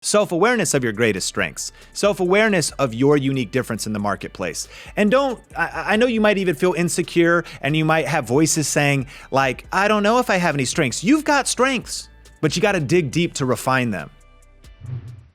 Self-awareness of your greatest strengths. Self-awareness of your unique difference in the marketplace. And I know you might even feel insecure and you might have voices saying like, I don't know if I have any strengths. You've got strengths, but you got to dig deep to refine them.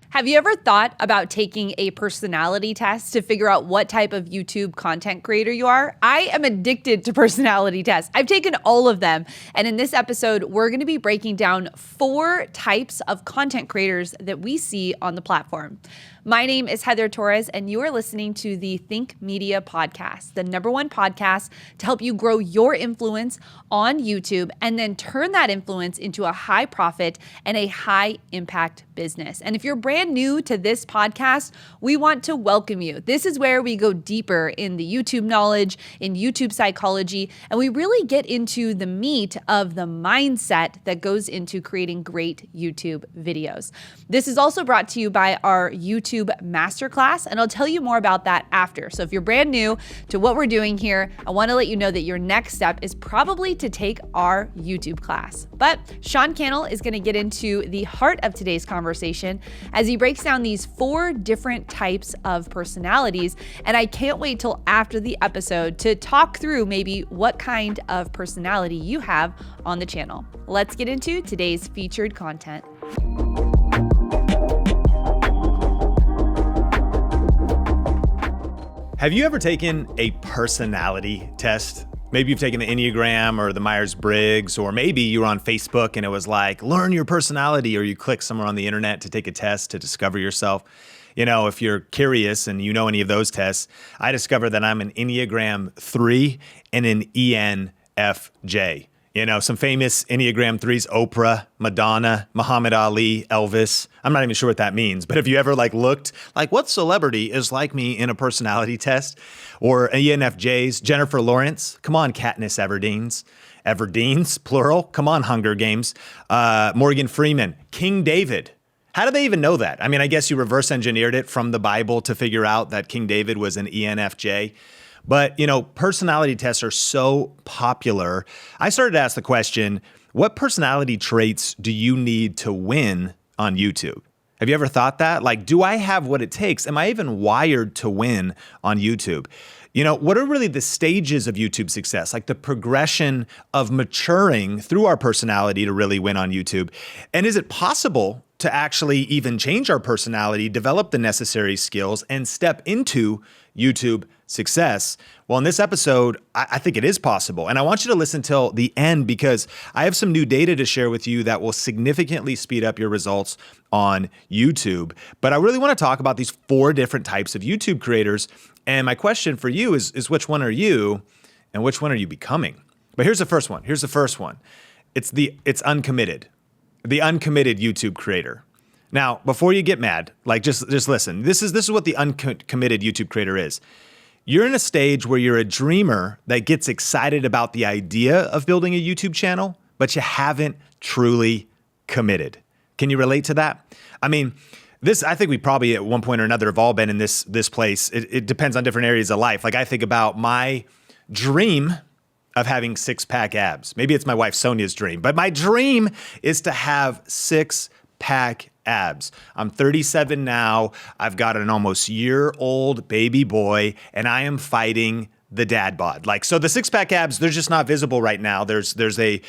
Have you ever thought about taking a personality test to figure out what type of YouTube content creator you are? I am addicted to personality tests. I've taken all of them. And in this episode, we're going to be breaking down 4 types of content creators that we see on the platform. My name is Heather Torres, and you are listening to the Think Media Podcast, the #1 podcast to help you grow your influence on YouTube and then turn that influence into a high profit and a high impact business. And if you're brand new to this podcast, we want to welcome you. This is where we go deeper in the YouTube knowledge, in YouTube psychology, and we really get into the meat of the mindset that goes into creating great YouTube videos. This is also brought to you by our YouTube Masterclass, and I'll tell you more about that after. So if you're brand new to what we're doing here, I want to let you know that your next step is probably to take our YouTube class. But Sean Cannell is going to get into the heart of today's conversation as he breaks down these 4 different types of personalities, and I can't wait till after the episode to talk through maybe what kind of personality you have on the channel. Let's get into today's featured content. Have you ever taken a personality test? Maybe you've taken the Enneagram or the Myers-Briggs, or maybe you were on Facebook and it was like, learn your personality, or you click somewhere on the internet to take a test to discover yourself. You know, if you're curious and you know any of those tests, I discovered that I'm an Enneagram 3 and an ENFJ. You know, some famous Enneagram 3s, Oprah, Madonna, Muhammad Ali, Elvis. I'm not even sure what that means, but have you ever looked like what celebrity is like me in a personality test? Or ENFJs, Jennifer Lawrence, come on, Katniss Everdeen's, plural, come on, Hunger Games, Morgan Freeman, King David. How do they even know that? I mean, I guess you reverse engineered it from the Bible to figure out that King David was an ENFJ. But, you know, personality tests are so popular. I started to ask the question, what personality traits do you need to win on YouTube? Have you ever thought that? Like, do I have what it takes? Am I even wired to win on YouTube? You know, what are really the stages of YouTube success? Like the progression of maturing through our personality to really win on YouTube? And is it possible to actually even change our personality, develop the necessary skills, and step into YouTube success? Well, in this episode, I think it is possible. And I want you to listen till the end because I have some new data to share with you that will significantly speed up your results on YouTube. But I really want to talk about these 4 different types of YouTube creators. And my question for you is which one are you and which one are you becoming? But here's the first one. It's uncommitted. The uncommitted YouTube creator. Now, before you get mad, just listen. This is what the uncommitted YouTube creator is. You're in a stage where you're a dreamer that gets excited about the idea of building a YouTube channel, but you haven't truly committed. Can you relate to that? I mean, I think we probably at one point or another have all been in this place. It depends on different areas of life. Like I think about my dream of having 6-pack abs. Maybe it's my wife Sonia's dream, but my dream is to have 6-pack abs. I'm 37 now. I've got an almost year-old baby boy, and I am fighting the dad bod. So the 6-pack abs, they're just not visible right now. There's a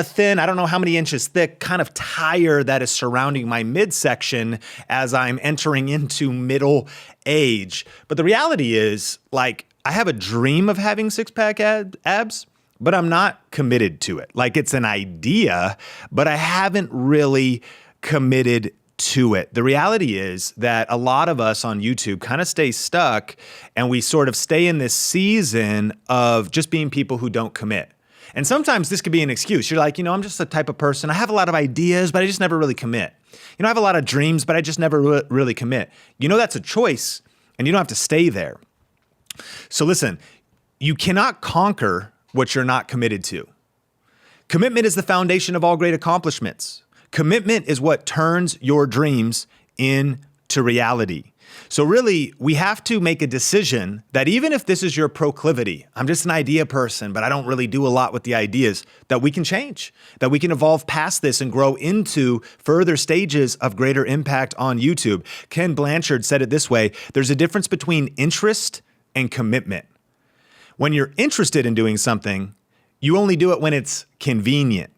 thin, I don't know how many inches thick, kind of tire that is surrounding my midsection as I'm entering into middle age. But the reality is, I have a dream of having 6-pack abs, but I'm not committed to it. It's an idea, but I haven't really committed to it. The reality is that a lot of us on YouTube kind of stay stuck and we sort of stay in this season of just being people who don't commit. And sometimes this could be an excuse. You're like, I'm just the type of person, I have a lot of ideas, but I just never really commit. I have a lot of dreams, but I just never really commit. That's a choice and you don't have to stay there. So listen, you cannot conquer what you're not committed to. Commitment is the foundation of all great accomplishments. Commitment is what turns your dreams into to reality. So really, we have to make a decision that even if this is your proclivity, I'm just an idea person, but I don't really do a lot with the ideas, that we can change, that we can evolve past this and grow into further stages of greater impact on YouTube. Ken Blanchard said it this way: there's a difference between interest and commitment. When you're interested in doing something, you only do it when it's convenient.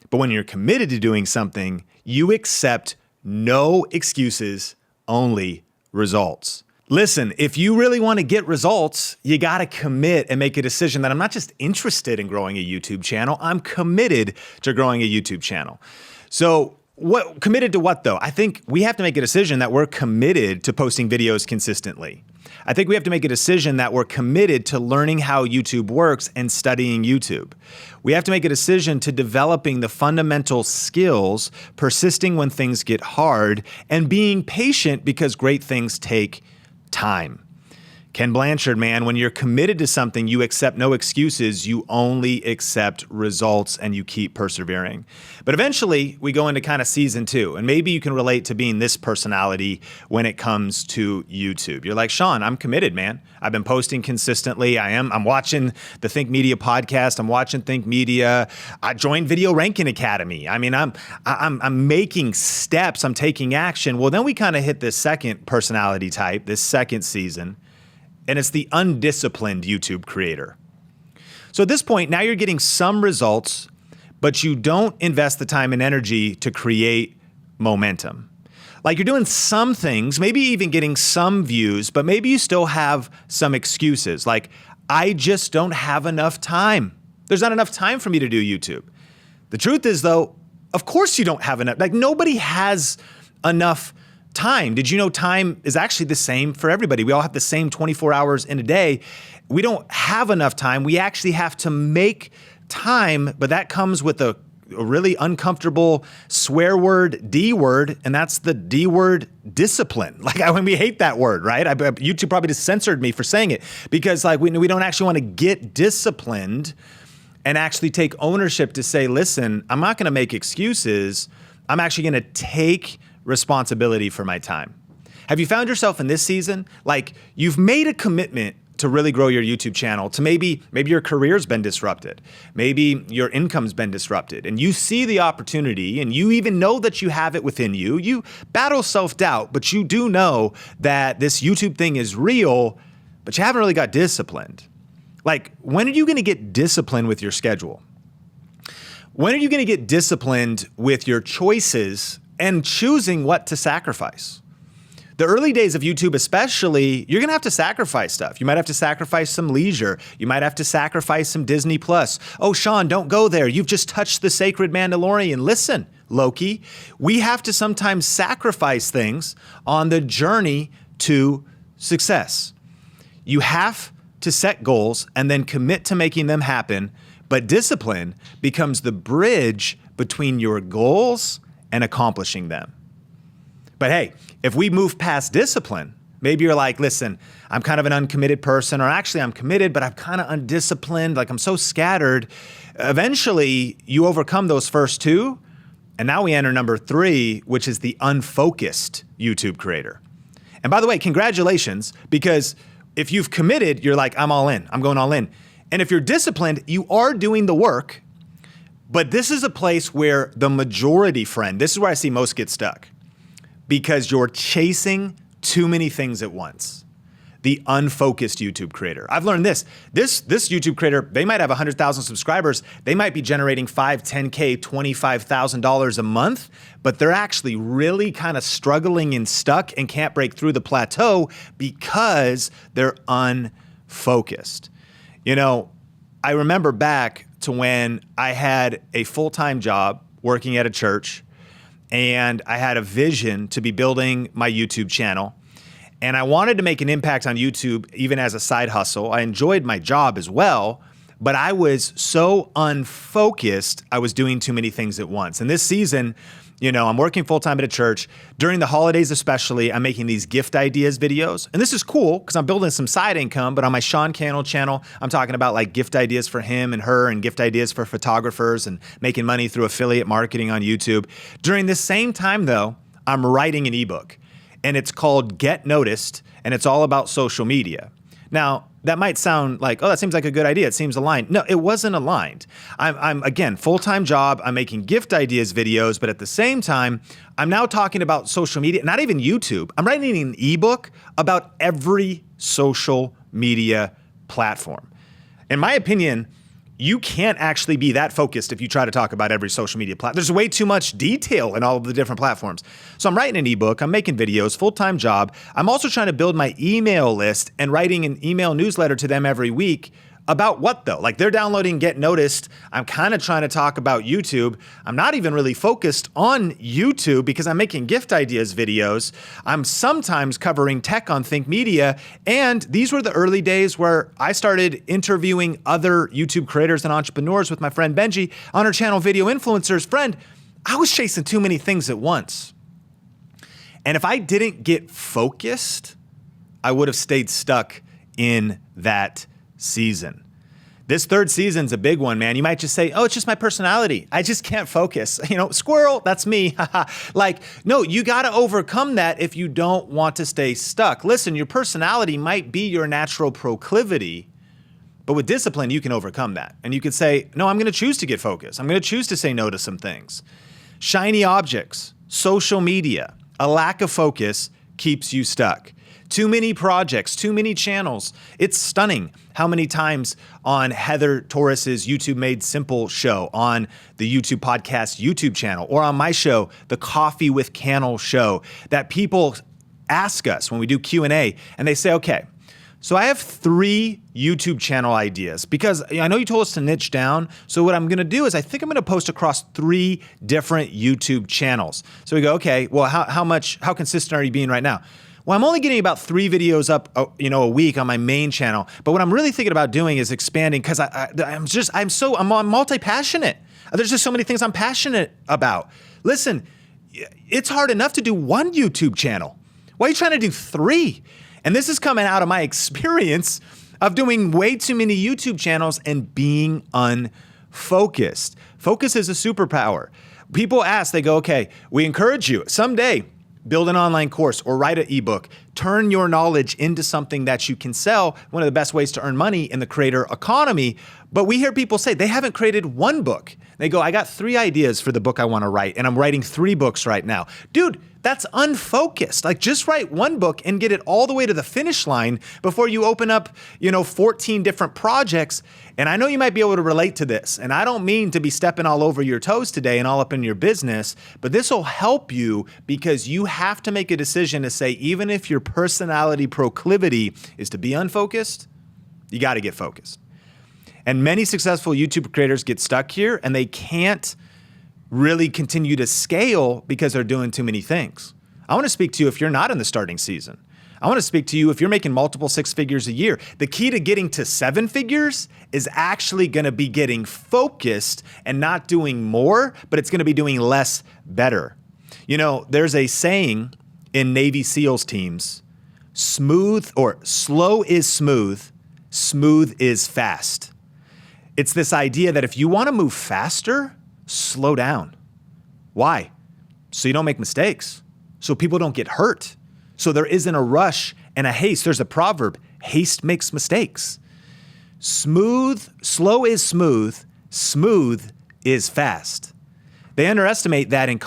But when you're committed to doing something, you accept no excuses, only results. Listen, if you really want to get results, you got to commit and make a decision that I'm not just interested in growing a YouTube channel, I'm committed to growing a YouTube channel. So committed to what though? I think we have to make a decision that we're committed to posting videos consistently. I think we have to make a decision that we're committed to learning how YouTube works and studying YouTube. We have to make a decision to developing the fundamental skills, persisting when things get hard, and being patient because great things take time. Ken Blanchard, man, when you're committed to something, you accept no excuses, you only accept results, and you keep persevering. But eventually, we go into kind of season 2, and maybe you can relate to being this personality when it comes to YouTube. You're like, Sean, I'm committed, man. I've been posting consistently. I'm watching the Think Media podcast. I'm watching Think Media. I joined Video Ranking Academy. I mean, I'm making steps. I'm taking action. Well, then we kind of hit this second personality type, this second season. And it's the undisciplined YouTube creator. So at this point, now you're getting some results, but you don't invest the time and energy to create momentum. Like you're doing some things, maybe even getting some views, but maybe you still have some excuses. Like, I just don't have enough time. There's not enough time for me to do YouTube. The truth is though, of course you don't have enough. Like nobody has enough time. Did you know time is actually the same for everybody? We all have the same 24 hours in a day. We don't have enough time. We actually have to make time, but that comes with a really uncomfortable swear word, D word, and that's the D word, discipline. We hate that word, right? YouTube probably just censored me for saying it because we don't actually want to get disciplined and actually take ownership to say, listen, I'm not going to make excuses. I'm actually going to take responsibility for my time. Have you found yourself in this season? Like you've made a commitment to really grow your YouTube channel, to maybe your career's been disrupted. Maybe your income's been disrupted and you see the opportunity and you even know that you have it within you. You battle self-doubt, but you do know that this YouTube thing is real, but you haven't really got disciplined. Like, when are you going to get disciplined with your schedule? When are you going to get disciplined with your choices and choosing what to sacrifice? The early days of YouTube especially, you're going to have to sacrifice stuff. You might have to sacrifice some leisure. You might have to sacrifice some Disney Plus. Oh, Sean, don't go there. You've just touched the sacred Mandalorian. Listen, Loki, we have to sometimes sacrifice things on the journey to success. You have to set goals and then commit to making them happen, but discipline becomes the bridge between your goals and accomplishing them. But hey, if we move past discipline, maybe you're like, listen, I'm kind of an uncommitted person, or actually I'm committed, but I'm kind of undisciplined, like I'm so scattered. Eventually, you overcome those first two, and now we enter number 3, which is the unfocused YouTube creator. And by the way, congratulations, because if you've committed, you're like, I'm all in, I'm going all in. And if you're disciplined, you are doing the work, but this is a place where the majority, friend, this is where I see most get stuck. Because you're chasing too many things at once. The unfocused YouTube creator. I've learned this YouTube creator, they might have 100,000 subscribers. They might be generating $5, $10K, $25,000 a month, but they're actually really kind of struggling and stuck and can't break through the plateau because they're unfocused. You know, I remember back to when I had a full-time job working at a church, and I had a vision to be building my YouTube channel. And I wanted to make an impact on YouTube even as a side hustle. I enjoyed my job as well, but I was so unfocused, I was doing too many things at once. And this season, you know, I'm working full-time at a church. During the holidays especially, I'm making these gift ideas videos. And this is cool because I'm building some side income, but on my Sean Cannell channel, I'm talking about like gift ideas for him and her and gift ideas for photographers and making money through affiliate marketing on YouTube. During this same time though, I'm writing an ebook. and it's called Get Noticed, and it's all about social media. Now, that might sound like, oh, that seems like a good idea. It seems aligned. No, it wasn't aligned. I'm again, full-time job. I'm making gift ideas videos, but at the same time, I'm now talking about social media, not even YouTube. I'm writing an ebook about every social media platform. In my opinion, you can't actually be that focused if you try to talk about every social media platform. There's way too much detail in all of the different platforms. So I'm writing an ebook, I'm making videos, full-time job. I'm also trying to build my email list and writing an email newsletter to them every week. About what though? Like they're downloading Get Noticed. I'm kind of trying to talk about YouTube. I'm not even really focused on YouTube because I'm making gift ideas videos. I'm sometimes covering tech on Think Media. And these were the early days where I started interviewing other YouTube creators and entrepreneurs with my friend Benji on her channel Video Influencers. Friend, I was chasing too many things at once. And if I didn't get focused, I would have stayed stuck in that season. This third season's a big one, man. You might just say, oh, it's just my personality. I just can't focus. Squirrel, that's me. Like, no, you got to overcome that if you don't want to stay stuck. Listen, your personality might be your natural proclivity, but with discipline, you can overcome that. And you could say, no, I'm going to choose to get focused. I'm going to choose to say no to some things. Shiny objects, social media, a lack of focus keeps you stuck. Too many projects, too many channels. It's stunning how many times on Heather Torres's YouTube Made Simple show, on the YouTube podcast YouTube channel, or on my show, the Coffee with Cannell show, that people ask us when we do Q&A and they say, okay, so I have 3 YouTube channel ideas because I know you told us to niche down. So what I'm going to do is I think I'm going to post across 3 different YouTube channels. So we go, okay, well, how consistent are you being right now? Well, I'm only getting about 3 videos up, a week on my main channel. But what I'm really thinking about doing is expanding because I'm multi-passionate. There's just so many things I'm passionate about. Listen, it's hard enough to do 1 YouTube channel. Why are you trying to do 3? And this is coming out of my experience of doing way too many YouTube channels and being unfocused. Focus is a superpower. People ask, they go, okay, we encourage you someday, build an online course or write an ebook. Turn your knowledge into something that you can sell. One of the best ways to earn money in the creator economy. But we hear people say they haven't created 1 book. They go, I got 3 ideas for the book I want to write, and I'm writing 3 books right now. Dude, that's unfocused. Like, just write 1 book and get it all the way to the finish line before you open up, 14 different projects. And I know you might be able to relate to this. And I don't mean to be stepping all over your toes today and all up in your business, but this will help you because you have to make a decision to say, even if your personality proclivity is to be unfocused, you got to get focused. And many successful YouTube creators get stuck here and they can't really continue to scale because they're doing too many things. I want to speak to you if you're not in the starting season. I want to speak to you if you're making multiple 6 figures a year. The key to getting to 7 figures is actually going to be getting focused and not doing more, but it's going to be doing less better. There's a saying in Navy SEALs teams, slow is smooth, smooth is fast. It's this idea that if you want to move faster, slow down. Why? So you don't make mistakes, so people don't get hurt. So there isn't a rush and a haste. There's a proverb, haste makes mistakes. Slow is smooth, smooth is fast. They underestimate that in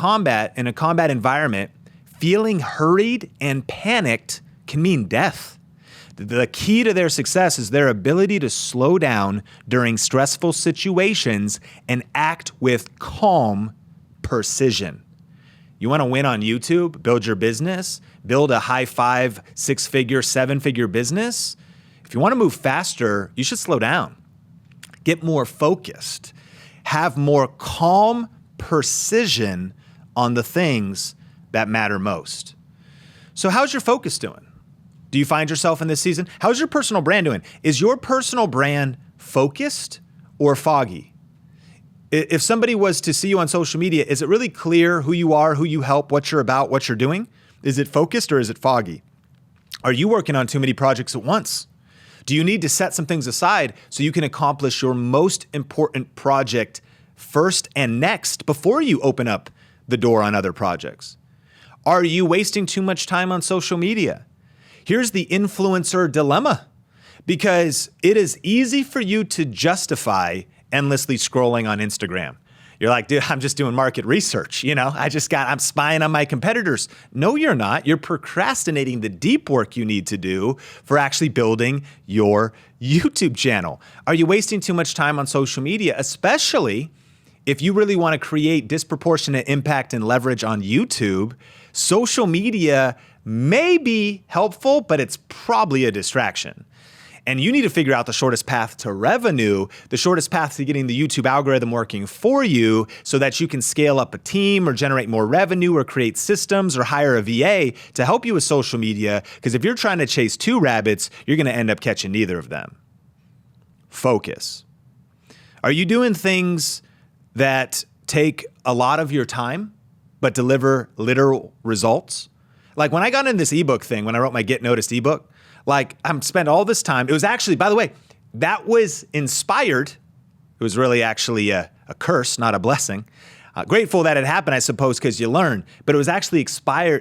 a combat environment, feeling hurried and panicked can mean death. The key to their success is their ability to slow down during stressful situations and act with calm precision. You want to win on YouTube, build your business, build a high 5, 6-figure, 7-figure business? If you want to move faster, you should slow down. Get more focused. Have more calm precision on the things that matter most. So how's your focus doing? Do you find yourself in this season? How's your personal brand doing? Is your personal brand focused or foggy? If somebody was to see you on social media, is it really clear who you are, who you help, what you're about, what you're doing? Is it focused or is it foggy? Are you working on too many projects at once? Do you need to set some things aside so you can accomplish your most important project first and next before you open up the door on other projects? Are you wasting too much time on social media? Here's the influencer dilemma, because it is easy for you to justify endlessly scrolling on Instagram. You're like, dude, I'm just doing market research. I'm spying on my competitors. No, you're not. You're procrastinating the deep work you need to do for actually building your YouTube channel. Are you wasting too much time on social media, especially if you really want to create disproportionate impact and leverage on YouTube? Social media may be helpful, but it's probably a distraction. And you need to figure out the shortest path to revenue, the shortest path to getting the YouTube algorithm working for you so that you can scale up a team or generate more revenue or create systems or hire a VA to help you with social media. Because if you're trying to chase two rabbits, you're going to end up catching neither of them. Focus. Are you doing things that take a lot of your time but deliver literal results? Like when I got in this ebook thing, when I wrote my Get Noticed ebook, I'm spent all this time. It was actually, by the way, that was inspired. It was really actually a curse, not a blessing. Grateful that it happened, I suppose, because you learn. But it was actually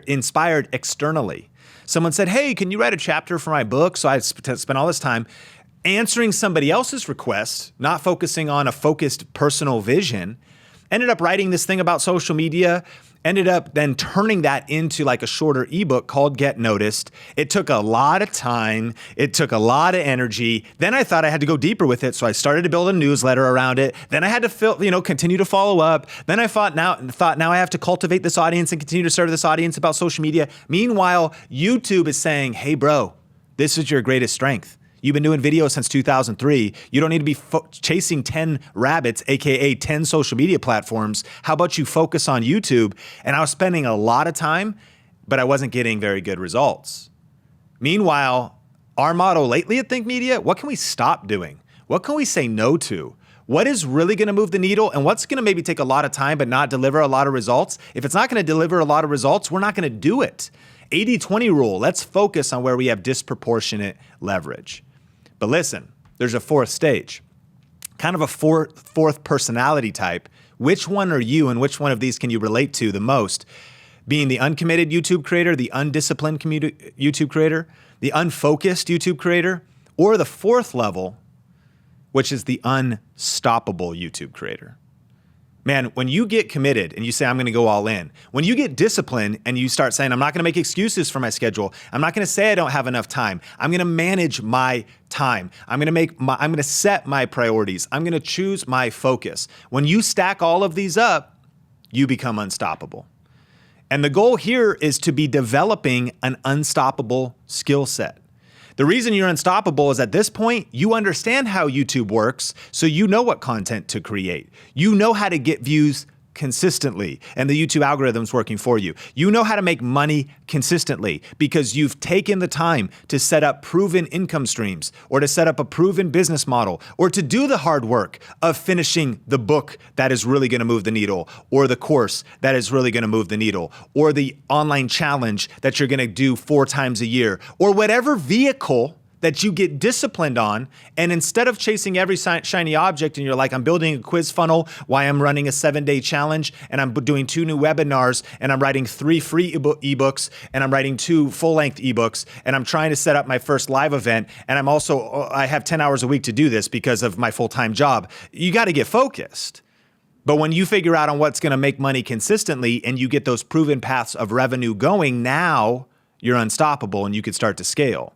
inspired externally. Someone said, hey, can you write a chapter for my book? So I spent all this time answering somebody else's request, not focusing on a focused personal vision. Ended up writing this thing about social media. Ended up then turning that into like a shorter ebook called Get Noticed. It took a lot of time. It took a lot of energy. Then I thought I had to go deeper with it. So I started to build a newsletter around it. Then I had to continue to follow up. Then I thought now I have to cultivate this audience and continue to serve this audience about social media. Meanwhile, YouTube is saying, hey bro, this is your greatest strength. You've been doing videos since 2003. You don't need to be chasing 10 rabbits, AKA 10 social media platforms. How about you focus on YouTube? And I was spending a lot of time, but I wasn't getting very good results. Meanwhile, our motto lately at Think Media, what can we stop doing? What can we say no to? What is really going to move the needle and what's going to maybe take a lot of time but not deliver a lot of results? If it's not going to deliver a lot of results, we're not going to do it. 80-20 rule, let's focus on where we have disproportionate leverage. But listen, there's a fourth stage, kind of a fourth personality type. Which one are you and which one of these can you relate to the most? Being the uncommitted YouTube creator, the undisciplined YouTube creator, the unfocused YouTube creator, or the fourth level, which is the unstoppable YouTube creator. Man, when you get committed and you say, I'm going to go all in, when you get disciplined and you start saying, I'm not going to make excuses for my schedule. I'm not going to say I don't have enough time. I'm going to manage my time. I'm going to set my priorities. I'm going to choose my focus. When you stack all of these up, you become unstoppable. And the goal here is to be developing an unstoppable skill set. The reason you're unstoppable is at this point, you understand how YouTube works, so you know what content to create. You know how to get views consistently, and the YouTube algorithm's working for you. You know how to make money consistently because you've taken the time to set up proven income streams or to set up a proven business model or to do the hard work of finishing the book that is really going to move the needle or the course that is really going to move the needle or the online challenge that you're going to do 4 times a year or whatever vehicle that you get disciplined on. And instead of chasing every shiny object and you're like, I'm building a quiz funnel, why I'm running a 7-day challenge, and I'm doing 2 new webinars, and I'm writing 3 free ebooks, and I'm writing 2 full-length ebooks, and I'm trying to set up my first live event, and I have 10 hours a week to do this because of my full-time job. You got to get focused. But when you figure out on what's going to make money consistently and you get those proven paths of revenue going, now you're unstoppable and you can start to scale.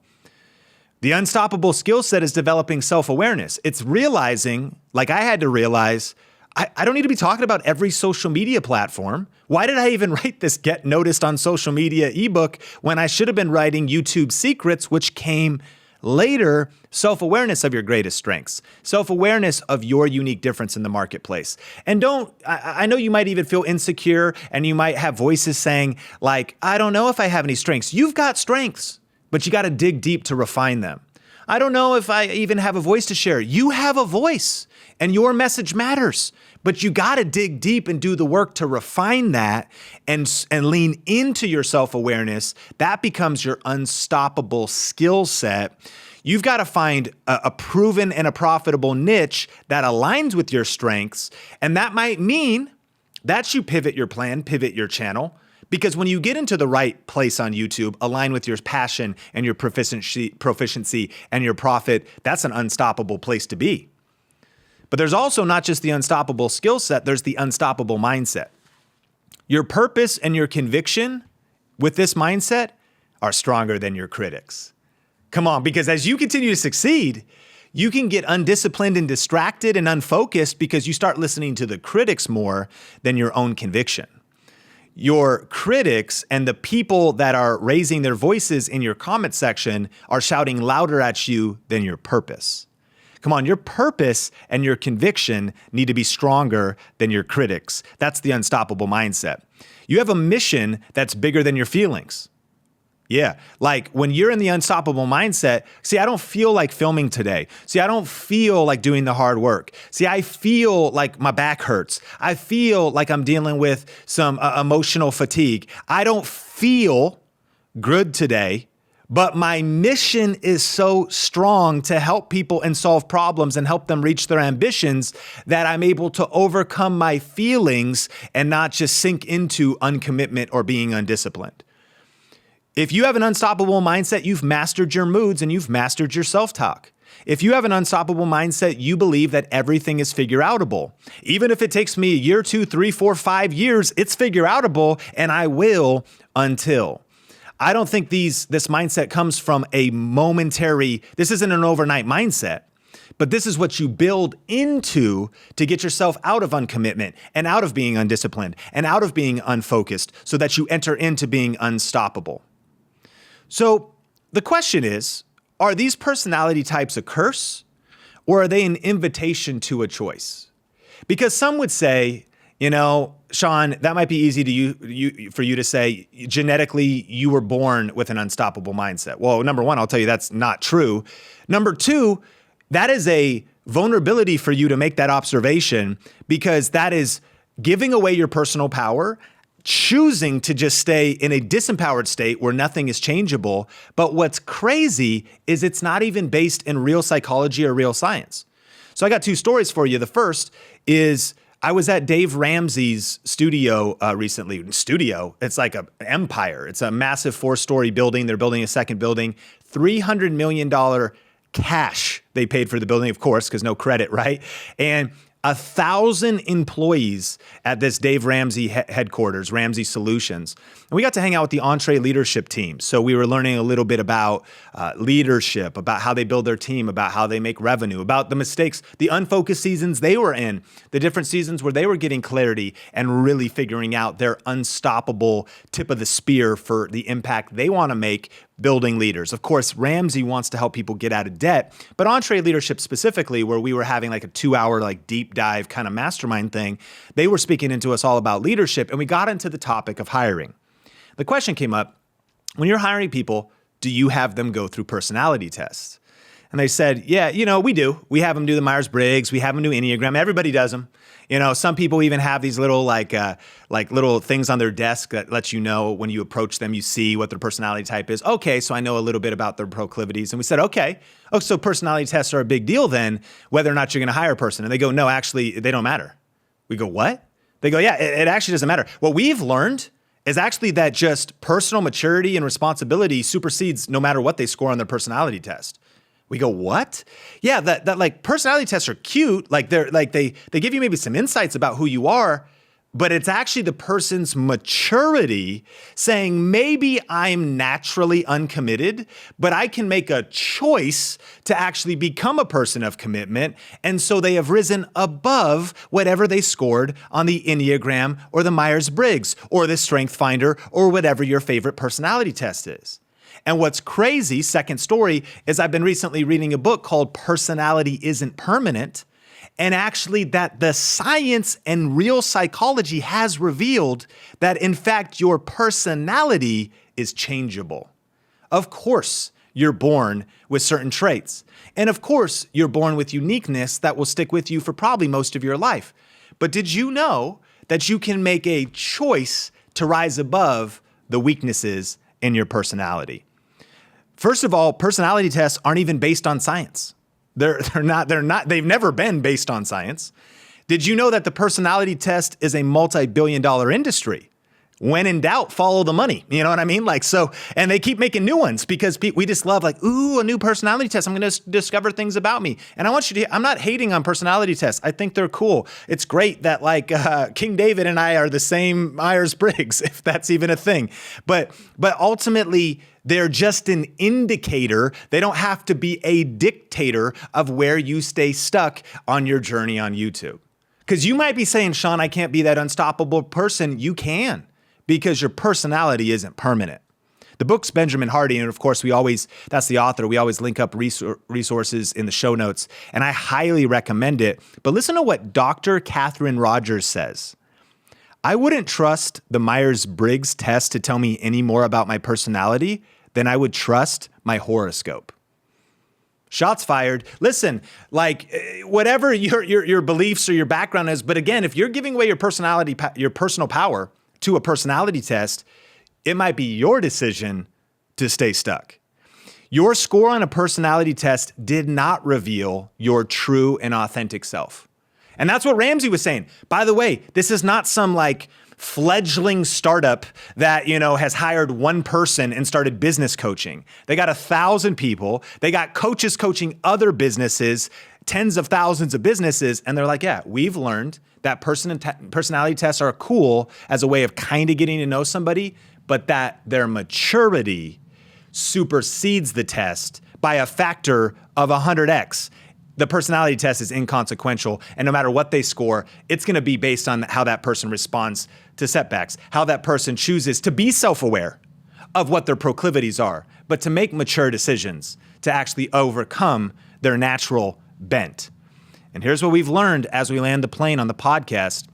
The unstoppable skill set is developing self-awareness. It's realizing, like I had to realize, I don't need to be talking about every social media platform. Why did I even write this Get Noticed on Social Media ebook when I should have been writing YouTube Secrets, which came later? Self-awareness of your greatest strengths, self-awareness of your unique difference in the marketplace. And I know you might even feel insecure and you might have voices saying like, I don't know if I have any strengths. You've got strengths, but you got to dig deep to refine them. I don't know if I even have a voice to share. You have a voice and your message matters, but you got to dig deep and do the work to refine that and lean into your self-awareness. That becomes your unstoppable skill set. You've got to find a proven and a profitable niche that aligns with your strengths. And that might mean that you pivot your plan, pivot your channel. Because when you get into the right place on YouTube, align with your passion and your proficiency and your profit, that's an unstoppable place to be. But there's also not just the unstoppable skill set, there's the unstoppable mindset. Your purpose and your conviction with this mindset are stronger than your critics. Come on, because as you continue to succeed, you can get undisciplined and distracted and unfocused because you start listening to the critics more than your own conviction. Your critics and the people that are raising their voices in your comment section are shouting louder at you than your purpose. Come on, your purpose and your conviction need to be stronger than your critics. That's the unstoppable mindset. You have a mission that's bigger than your feelings. Yeah, like when you're in the unstoppable mindset, see, I don't feel like filming today. See, I don't feel like doing the hard work. See, I feel like my back hurts. I feel like I'm dealing with some emotional fatigue. I don't feel good today, but my mission is so strong to help people and solve problems and help them reach their ambitions that I'm able to overcome my feelings and not just sink into uncommitment or being undisciplined. If you have an unstoppable mindset, you've mastered your moods and you've mastered your self-talk. If you have an unstoppable mindset, you believe that everything is figure-outable. Even if it takes me a year, 2, 3, 4, 5 years, it's figure-outable, and I will until. I don't think this mindset comes from a momentary, this isn't an overnight mindset, but this is what you build into to get yourself out of uncommitment and out of being undisciplined and out of being unfocused so that you enter into being unstoppable. So the question is, are these personality types a curse or are they an invitation to a choice? Because some would say, you know, Sean, that might be easy for you to say, genetically, you were born with an unstoppable mindset. Well, number one, I'll tell you that's not true. Number two, that is a vulnerability for you to make that observation because that is giving away your personal power, choosing to just stay in a disempowered state where nothing is changeable. But what's crazy is it's not even based in real psychology or real science. So I got 2 stories for you. The first is I was at Dave Ramsey's studio recently. It's like an empire. It's a massive 4-story building. They're building a second building. $300 million cash they paid for the building, of course, because no credit, right? And 1,000 employees at this Dave Ramsey headquarters, Ramsey Solutions. And we got to hang out with the Entree leadership team. So we were learning a little bit about leadership, about how they build their team, about how they make revenue, about the mistakes, the unfocused seasons they were in, the different seasons where they were getting clarity and really figuring out their unstoppable tip of the spear for the impact they want to make building leaders. Of course, Ramsey wants to help people get out of debt, but Entree Leadership specifically, where we were having like a 2-hour like deep dive kind of mastermind thing, they were speaking into us all about leadership, and we got into the topic of hiring. The question came up, when you're hiring people, do you have them go through personality tests? And they said, yeah, we do. We have them do the Myers-Briggs. We have them do Enneagram. Everybody does them. Some people even have these little like little things on their desk that lets you know when you approach them, you see what their personality type is. Okay, so I know a little bit about their proclivities. And we said, okay. Oh, so personality tests are a big deal then, whether or not you're going to hire a person. And they go, no, actually, they don't matter. We go, what? They go, yeah, it actually doesn't matter. What we've learned is actually that just personal maturity and responsibility supersedes no matter what they score on their personality test. We go, what? Yeah, that like personality tests are cute. Like they give you maybe some insights about who you are, but it's actually the person's maturity saying, maybe I'm naturally uncommitted, but I can make a choice to actually become a person of commitment. And so they have risen above whatever they scored on the Enneagram or the Myers-Briggs or the Strength Finder or whatever your favorite personality test is. And what's crazy, second story, is I've been recently reading a book called Personality Isn't Permanent. And actually that the science and real psychology has revealed that in fact your personality is changeable. Of course, you're born with certain traits. And of course, you're born with uniqueness that will stick with you for probably most of your life. But did you know that you can make a choice to rise above the weaknesses in your personality? First of all, personality tests aren't even based on science. They've never been based on science. Did you know that the personality test is a multi-billion-dollar industry? When in doubt, follow the money. You know what I mean? Like, so, and they keep making new ones because we just love like, ooh, a new personality test. I'm going to discover things about me. And I want you to, I'm not hating on personality tests. I think they're cool. It's great that like King David and I are the same Myers-Briggs, if that's even a thing. But ultimately, they're just an indicator. They don't have to be a dictator of where you stay stuck on your journey on YouTube. Because you might be saying, Sean, I can't be that unstoppable person. You can, because your personality isn't permanent. The book's Benjamin Hardy, and of course, that's the author. We always link up resources in the show notes, and I highly recommend it. But listen to what Dr. Catherine Rogers says. I wouldn't trust the Myers-Briggs test to tell me any more about my personality than I would trust my horoscope. Shots fired. Listen, like whatever your beliefs or your background is, but again, if you're giving away your personality, your personal power to a personality test, it might be your decision to stay stuck. Your score on a personality test did not reveal your true and authentic self. And that's what Ramsey was saying. By the way, this is not some like fledgling startup that, has hired one person and started business coaching. They got 1,000 people. They got coaches coaching other businesses, tens of thousands of businesses. And they're like, yeah, we've learned that personality tests are cool as a way of kind of getting to know somebody, but that their maturity supersedes the test by a factor of 100x. The personality test is inconsequential, and no matter what they score, it's going to be based on how that person responds to setbacks, how that person chooses to be self-aware of what their proclivities are, but to make mature decisions, to actually overcome their natural bent. And here's what we've learned as we land the plane on the podcast,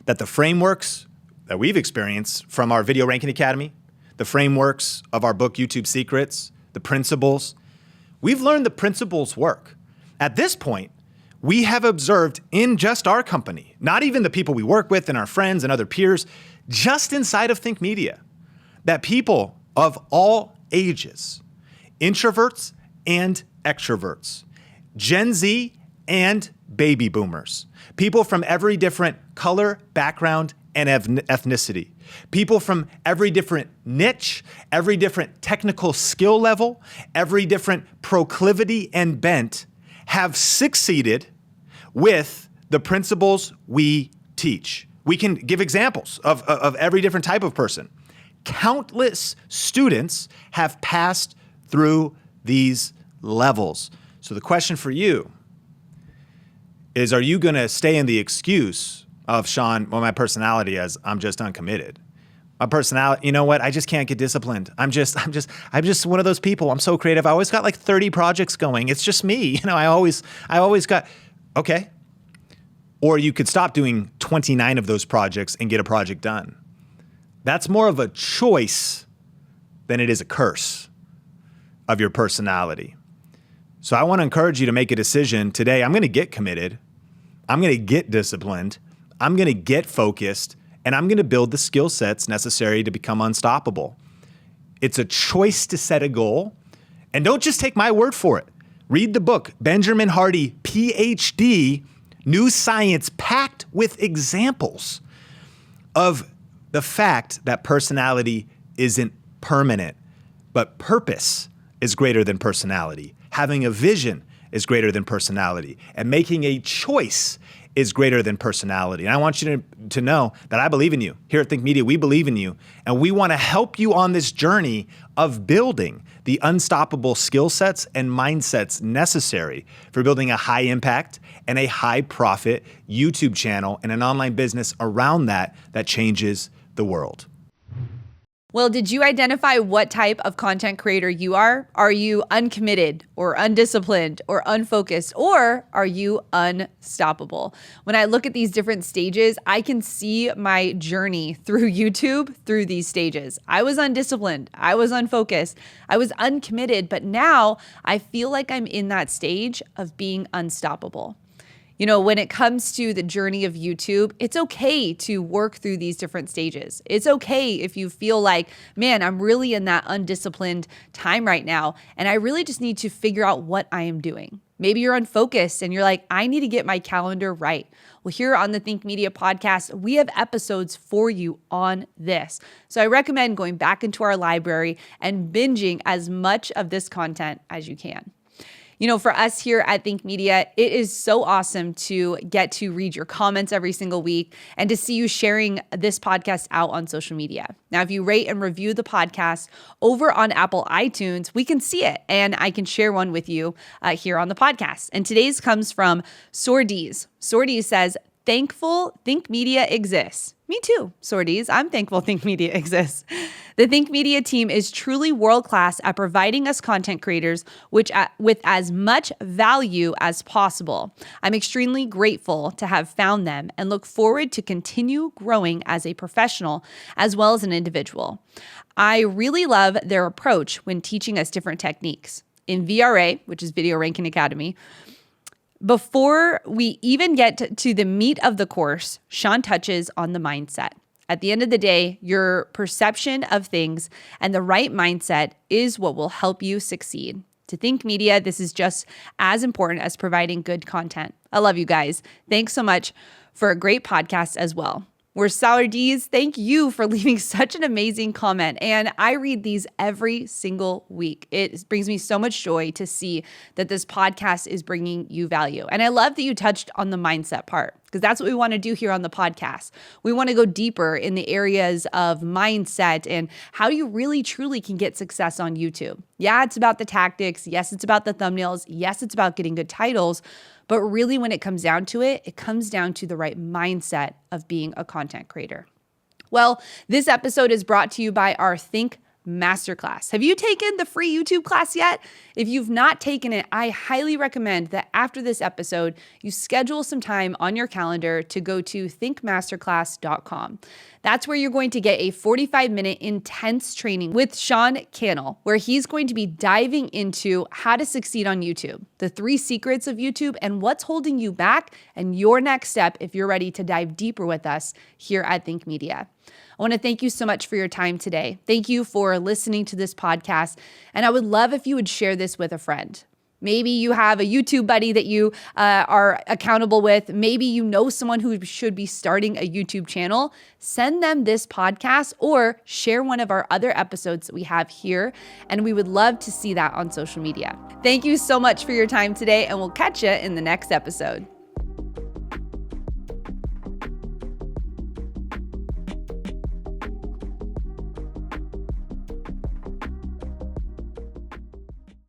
that the frameworks that we've experienced from our Video Ranking Academy, the frameworks of our book, YouTube Secrets, the principles, we've learned the principles work. At this point, we have observed in just our company, not even the people we work with and our friends and other peers, just inside of Think Media, that people of all ages, introverts and extroverts, Gen Z and baby boomers, people from every different color, background, and ethnicity, people from every different niche, every different technical skill level, every different proclivity and bent, have succeeded with the principles we teach. We can give examples of every different type of person. Countless students have passed through these levels. So the question for you is, are you going to stay in the excuse of, Sean, well, my personality is I'm just uncommitted. My personality, you know what? I just can't get disciplined. I'm just one of those people. I'm so creative. I always got like 30 projects going. It's just me. I always got, okay. Or you could stop doing 29 of those projects and get a project done. That's more of a choice than it is a curse of your personality. So I want to encourage you to make a decision today. I'm going to get committed. I'm going to get disciplined. I'm going to get focused. And I'm going to build the skill sets necessary to become unstoppable. It's a choice to set a goal. And don't just take my word for it. Read the book, Benjamin Hardy, PhD, New Science, packed with examples of the fact that personality isn't permanent, but purpose is greater than personality. Having a vision is greater than personality. And making a choice is greater than personality. And I want you to know that I believe in you. Here at Think Media, we believe in you. And we want to help you on this journey of building the unstoppable skill sets and mindsets necessary for building a high impact and a high profit YouTube channel and an online business around that changes the world. Well, did you identify what type of content creator you are? Are you uncommitted or undisciplined or unfocused, or are you unstoppable? When I look at these different stages, I can see my journey through YouTube through these stages. I was undisciplined. I was unfocused. I was uncommitted, but now I feel like I'm in that stage of being unstoppable. When it comes to the journey of YouTube, it's okay to work through these different stages. It's okay if you feel like, man, I'm really in that undisciplined time right now, and I really just need to figure out what I am doing. Maybe you're unfocused and you're like, I need to get my calendar right. Well, here on the Think Media podcast, we have episodes for you on this. So I recommend going back into our library and binging as much of this content as you can. You know, for us here at Think Media, it is so awesome to get to read your comments every single week and to see you sharing this podcast out on social media. Now, if you rate and review the podcast over on Apple iTunes, we can see it and I can share one with you here on the podcast. And today's comes from Sordies. Sordies says, thankful Think Media exists. Me too, Sordies. I'm thankful Think Media exists. The Think Media team is truly world-class at providing us content creators with as much value as possible. I'm extremely grateful to have found them and look forward to continue growing as a professional as well as an individual. I really love their approach when teaching us different techniques. In VRA, which is Video Ranking Academy, before we even get to the meat of the course, Sean touches on the mindset. At the end of the day, your perception of things and the right mindset is what will help you succeed. To Think Media, this is just as important as providing good content. I love you guys. Thanks so much for a great podcast as well. We're Sourdies. Thank you for leaving such an amazing comment. And I read these every single week. It brings me so much joy to see that this podcast is bringing you value. And I love that you touched on the mindset part, because that's what we want to do here on the podcast. We want to go deeper in the areas of mindset and how you really truly can get success on YouTube. Yeah, it's about the tactics. Yes, it's about the thumbnails. Yes, it's about getting good titles. But really, when it comes down to it, it comes down to the right mindset of being a content creator. Well, this episode is brought to you by our Think Masterclass. Have you taken the free YouTube class yet? If you've not taken it, I highly recommend that after this episode, you schedule some time on your calendar to go to thinkmasterclass.com. That's where you're going to get a 45-minute intense training with Sean Cannell, where he's going to be diving into how to succeed on YouTube, the 3 secrets of YouTube, and what's holding you back, and your next step if you're ready to dive deeper with us here at Think Media. I want to thank you so much for your time today. Thank you for listening to this podcast. And I would love if you would share this with a friend. Maybe you have a YouTube buddy that you are accountable with. Maybe you know someone who should be starting a YouTube channel. Send them this podcast or share one of our other episodes that we have here. And we would love to see that on social media. Thank you so much for your time today, and we'll catch you in the next episode.